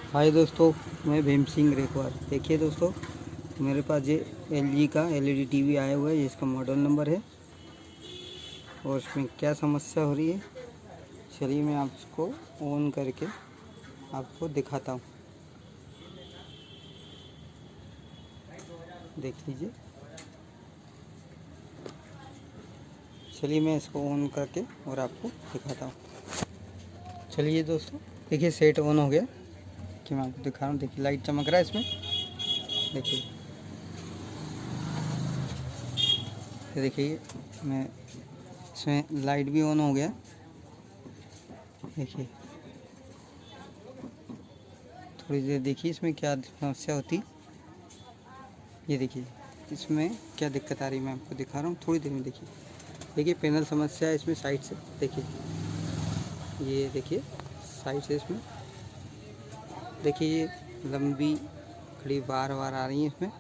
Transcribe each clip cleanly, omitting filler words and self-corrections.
हाय दोस्तों, मैं भीम सिंह रेखवार। देखिए दोस्तों, मेरे पास ये LG का LED टीवी आया हुआ है, जिसका मॉडल नंबर है और इसमें क्या समस्या हो रही है, चलिए मैं आपको ऑन करके आपको दिखाता हूँ। देख लीजिए, चलिए मैं इसको ऑन करके और आपको दिखाता हूँ। चलिए दोस्तों, देखिए सेट ऑन हो गया कि मैं आपको दिखा रहा हूँ। देखिए लाइट चमक रहा है इसमें, देखिए देखिए मैं इसमें लाइट भी ऑन हो गया। देखिए थोड़ी देर देखिए इसमें क्या समस्या होती। ये देखिए इसमें क्या दिक्कत आ रही, मैं आपको दिखा रहा हूँ थोड़ी देर में। देखिए पैनल समस्या है इसमें साइड से। देखिए ये देखिए साइड से इसमें देखिए ये लंबी खड़ी बार आ रही है, इसमें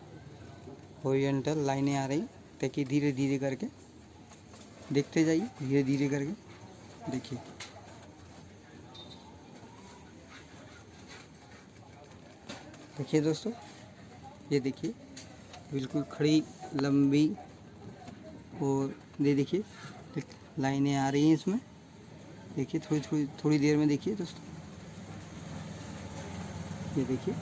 हॉरिजॉन्टल लाइनें आ रही। देखिए धीरे धीरे करके देखते जाइए, धीरे धीरे करके देखिए। देखिए दोस्तों, ये देखिए बिल्कुल खड़ी लंबी और ये देखिए लाइनें आ रही हैं इसमें। देखिए थोड़ी देर में देखिए दोस्तों, ये देखिए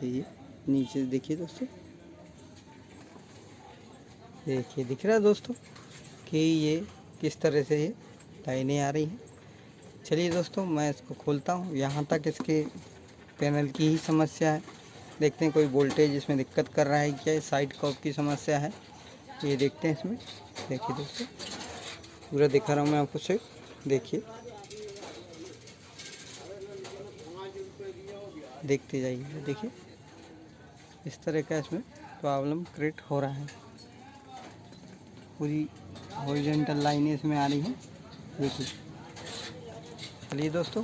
ये नीचे देखिए दोस्तों, देखिए दिख रहा है दोस्तों कि ये किस तरह से ये लाइनें आ रही हैं। चलिए दोस्तों, मैं इसको खोलता हूँ। यहाँ तक इसके पैनल की ही समस्या है। देखते हैं कोई वोल्टेज इसमें दिक्कत कर रहा है क्या, साइड कॉप की समस्या है, ये देखते हैं इसमें। देखिए दोस्तों, पूरा दिखा रहा हूँ मैं आपको सिर्फ, देखिए देखते जाइए। देखिए इस तरह का इसमें प्रॉब्लम क्रिएट हो रहा है। पूरी हॉरिजॉन्टल लाइनें इसमें आ रही हैं, देखिए। चलिए दोस्तों,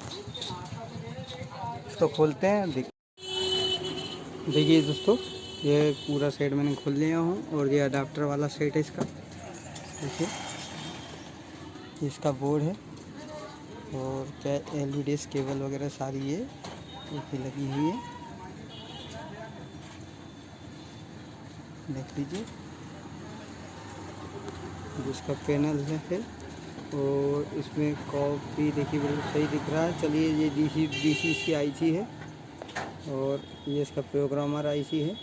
इसको खोलते हैं। देखिए दोस्तों, ये पूरा सेट मैंने खोल लिया हूँ और ये अडाप्टर वाला सेट है इसका। देखिए इसका बोर्ड है और क्या LEDs केबल वगैरह सारी ये लगी हुई है, देख लीजिए। जिसका पैनल है और इसमें कॉपी देखिए बिल्कुल सही दिख रहा है। चलिए ये DC इसकी IC है और ये इसका प्रोग्रामर IC है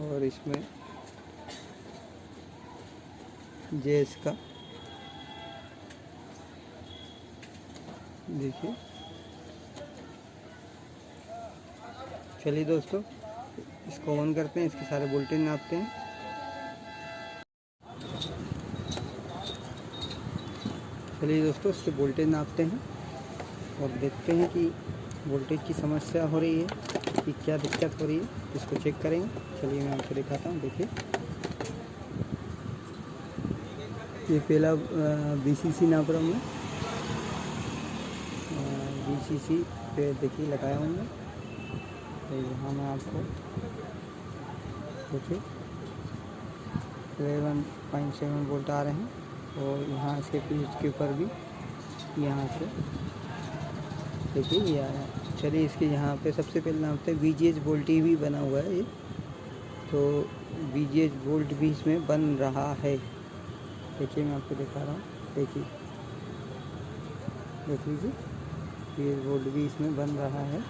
और इसमें ये इसका देखिए। चलिए दोस्तों, इसको ऑन करते हैं, इसके सारे वोल्टेज नापते हैं। चलिए दोस्तों, इसके वोल्टेज नापते हैं और देखते हैं कि वोल्टेज की समस्या हो रही है कि क्या दिक्कत हो रही है, इसको चेक करेंगे। चलिए मैं आपको दिखाता हूँ। देखिए ये पहला VCC नाप रहा हूँ मैं, VCC पे देखिए लगाया हूँ मैं। तो यहाँ मैं आपको देखिए 11.7 वोल्ट आ रहे हैं और यहाँ से फिर इसके ऊपर भी यहाँ से देखिए ये आया। चलिए इसके यहाँ पे सबसे पहले नापते हैं। VGH वोल्ट भी बना हुआ है ये, तो VGH वोल्ट भी इसमें बन रहा है। देखिए मैं आपको दिखा रहा हूँ, देखिए देख लीजिए, ये वोल्ट भी इसमें बन रहा है।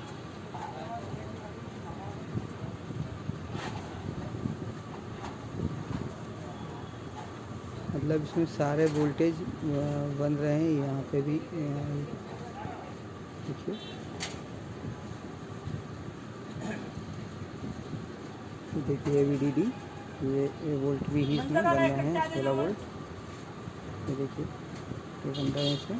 मतलब इसमें सारे वोल्टेज बन रहे हैं। यहाँ पे भी देखिए VDD ये वोल्ट भी ही इसमें बन रहे हैं, 16 वोल्ट। ये देखिए ये बन रहे हैं इसमें।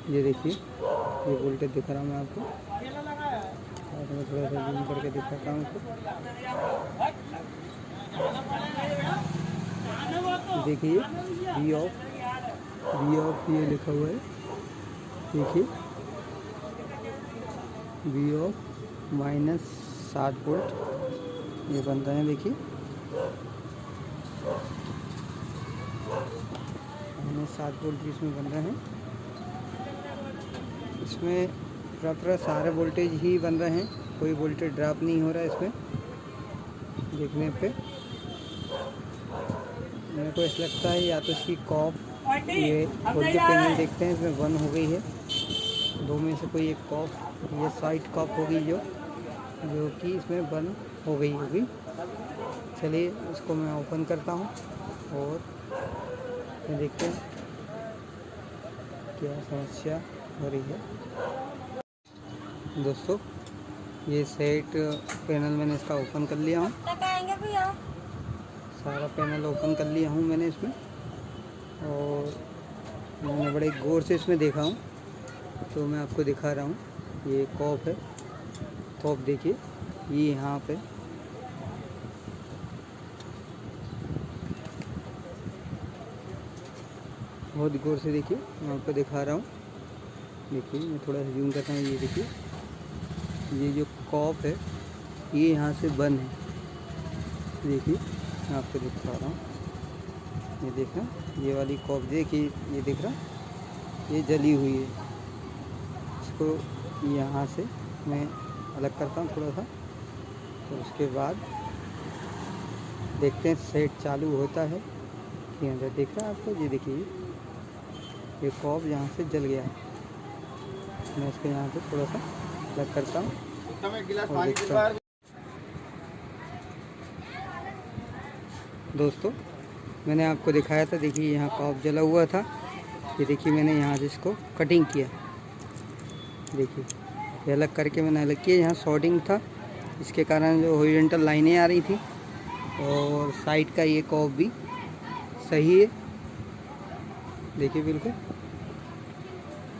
ये देखिए ये वोल्टेज दिख रहा हूँ मैं आपको, और मैं थोड़ा सा जूम करके दिखाता हूँ आपको। देखिए वी ऑफ ये लिखा हुआ है। देखिए वी ऑफ -60 वोल्ट ये बन रहा है। देखिए -60 वोल्ट इसमें बन रहे हैं। इसमें प्रॉपर सारे वोल्टेज ही बन रहे हैं, कोई वोल्टेज ड्रॉप नहीं हो रहा है इसमें। देखने पे मेरे को ऐसा लगता है या तो इसकी कॉप, ये खोल के पैनल देखते हैं, इसमें बंद हो गई है। दो में से कोई एक कॉप, ये साइड कॉप होगी जो कि इसमें बंद हो गई होगी। चलिए इसको मैं ओपन करता हूँ और देखते हैं क्या समस्या हो रही है। दोस्तों ये सेट पैनल मैंने इसका ओपन कर लिया हूँ, सारा पैनल ओपन कर लिया हूँ मैंने इसमें, और मैंने बड़े गौर से इसमें देखा हूँ, तो मैं आपको दिखा रहा हूँ। ये कॉप है, कॉप देखिए ये यहाँ पे बहुत गौर से देखिए, मैं आपको दिखा रहा हूँ। देखिए मैं थोड़ा जूम करता हूँ। ये देखिए ये जो कॉप है ये यहाँ से बंद है। देखिए मैं आपको दिखा रहा हूँ, ये देखना, ये वाली कॉप देखिए, ये दिख रहा, ये जली हुई है। इसको यहाँ से मैं अलग करता हूँ थोड़ा सा, तो उसके बाद देखते हैं सेट चालू होता है कि अंदर। देख रहा है आपको, ये देखिए ये कॉप यहाँ से जल गया है। मैं इसको यहाँ से थोड़ा सा अलग करता हूँ और देखता हूँ। दोस्तों मैंने आपको दिखाया था, देखिए यहाँ कॉप जला हुआ था। ये देखिए मैंने यहाँ से इसको कटिंग किया, देखिए ये अलग करके मैंने अलग किया। यहाँ शॉर्टिंग था, इसके कारण जो हॉरिजॉन्टल लाइनें आ रही थी, और साइड का ये कॉप भी सही है। देखिए बिल्कुल।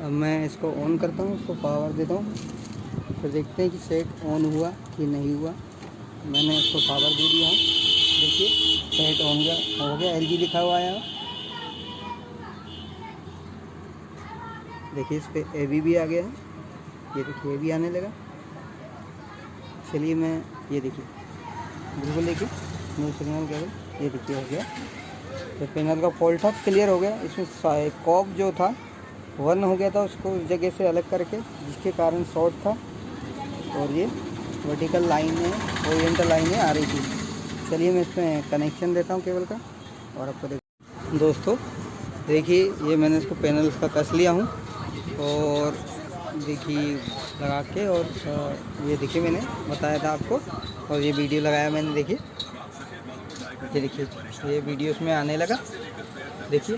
अब मैं इसको ऑन करता हूँ, इसको पावर देता हूँ, फिर देखते हैं कि सेट ऑन हुआ कि नहीं हुआ। मैंने इसको पावर दे दिया है, देखिए सेट ऑन हो गया। LG लिखा हुआ है। देखिए इस पर AB भी आ गया है, ये देखिए AB आने लगा। चलिए मैं ये देखिए बिल्कुल देखिए न्यू सिग्नल केवल, ये देखिए हो गया। तो पैनल का फॉल्ट था, क्लियर हो गया। इसमें कॉप जो था बंद हो गया था, उसको उस जगह से अलग करके, जिसके कारण शॉर्ट था, और ये वर्टिकल लाइनें, ओरिएंटल लाइनें आ रही थी। चलिए मैं इसमें कनेक्शन देता हूँ केबल का, और आपको दोस्तों देखिए ये मैंने इसको पैनल का कस लिया हूँ, और देखिए लगा के, और ये देखिए मैंने बताया था आपको, और ये वीडियो लगाया मैंने। देखिए ये देखिए ये वीडियो इसमें आने लगा, देखिए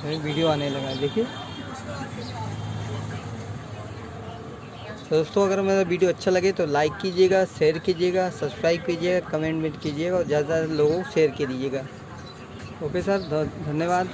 वीडियो आने लगा। देखिए तो दोस्तों अगर मेरा वीडियो अच्छा लगे तो लाइक कीजिएगा, शेयर कीजिएगा, सब्सक्राइब कीजिएगा, कमेंट कीजिएगा, और ज़्यादा लोगों को शेयर कीजिएगा। ओके सर, धन्यवाद।